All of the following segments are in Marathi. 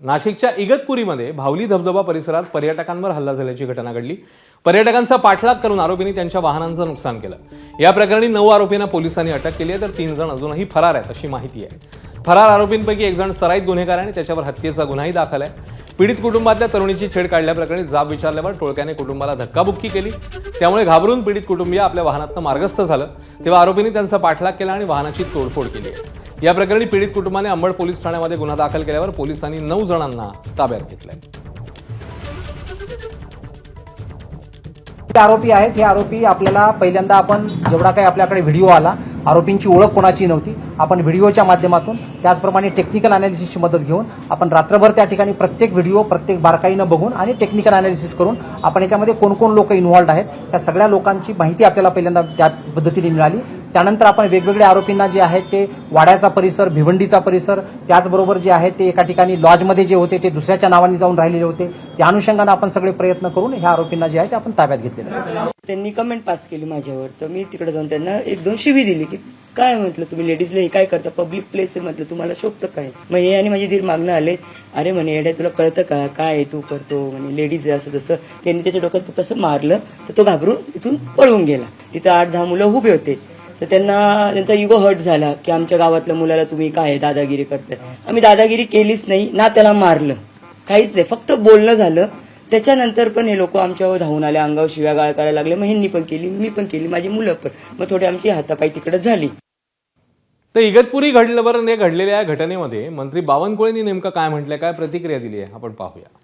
नाशिकच्या इगतपुरीमध्ये भावली धबधबा परिसरात पर्यटकांवर हल्ला झाल्याची घटना घडली। पर्यटकांचा पाठलाग करून आरोपींनी त्यांच्या वाहनांचं नुकसान केलं। या प्रकरणी 9 आरोपींना पोलिसांनी अटक केली आहे, तर 3 जण अजूनही फरार आहेत अशी माहिती आहे। फरार आरोपींपैकी एक जण सराईत गुन्हेगार आहे आणि त्याच्यावर हत्येचा गुन्हाही दाखल आहे। पीडित कुटुंबातल्या तरुणीची छेड काढल्याप्रकरणी जाब विचारल्यावर टोळक्याने कुटुंबाला धक्काबुक्की केली। त्यामुळे घाबरून पीडित कुटुंबीय आपल्या वाहनातून मार्गस्थ झालं, तेव्हा आरोपींनी त्यांचा पाठलाग केला आणि वाहनाची तोडफोड केली आहे। या प्रकरणी पीडित कुटुंबाने अंबड पोलीस ठाण्यामध्ये गुन्हा दाखल केल्यावर पोलिसांनी 9 जणांना ताब्यात घेतलंय। आरोपी आहेत हे आरोपी आपल्याला पहिल्यांदा आपण जेवढा काही आपल्याकडे व्हिडिओ आला, आरोपींची ओळख कोणाची नव्हती, आपण व्हिडिओच्या माध्यमातून त्याचप्रमाणे टेक्निकल अनालिसिसची मदत घेऊन आपण रात्रभर त्या ठिकाणी प्रत्येक व्हिडिओ प्रत्येक बारकाईनं बघून आणि टेक्निकल अनालिसिस करून आपण याच्यामध्ये कोण कोण लोक इन्व्हॉल्ड आहेत त्या सगळ्या लोकांची माहिती आपल्याला पहिल्यांदा त्या पद्धतीने मिळाली। त्यानंतर आपण वेगवेगळ्या आरोपींना जे आहेत ते वाड्याचा परिसर, भिवंडीचा परिसर, त्याचबरोबर जे आहे ते एका ठिकाणी लॉजमध्ये जे होते ते दुसऱ्याच्या नावाने जाऊन राहिलेले होते, त्या अनुषंगाने आपण सगळे प्रयत्न करून ह्या आरोपींना जे आहे ते आपण ताब्यात घेतलेले आहे। त्यांनी कमेंट पास केली माझ्यावर, तर मी तिकडे जाऊन त्यांना 1-2 शिवी दिली की काय म्हटलं तुम्ही लेडीजला हे काय करता, पब्लिक प्लेस आहे म्हटलं, तुम्हाला शोभतं काय। मग हे आणि माझी धीर मागणं आले, अरे म्हणे येड्या तुला कळतं का काय तू करतो, म्हणे लेडीज आहे असं तसं। त्यांनी त्याच्या डोक्यात तसं मारलं तर तो घाबरून तिथून पळून गेला। तिथं 8-10 मुलं उभे होते, तर त्यांचा इगो हर्ट झाला की आमच्या गावातल्या मुलाला तुम्ही काय दादागिरी करताय। आम्ही दादागिरी केलीच नाही ना, त्याला मारलं काहीच नाही, फक्त बोलणं झालं। त्याच्यानंतर पण हे लोक आमच्यावर धावून आले, अंगावर शिव्या गाळ करायला लागले। मग ह्यांनी पण केली, मी पण केली, माझी मुलं पण। मग थोडी आमची हातापाई तिकडे झाली। तर इगतपुरी घडलेल्या घटनेमध्ये मंत्री बावनकुळेंनी नेमकं काय म्हटलंय, काय प्रतिक्रिया दिली आहे आपण पाहूया।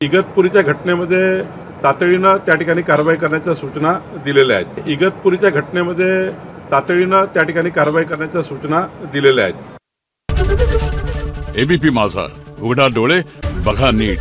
इगतपुरीच्या घटनेमध्ये तातडीनं त्या ठिकाणी कारवाई करण्याच्या सूचना दिलेल्या आहेत। इगतपुरीच्या घटनेमध्ये तातडीनं त्या ठिकाणी कारवाई करण्याच्या सूचना दिलेल्या आहेत। एबीपी माझा, उघडा डोळे बघा नीट।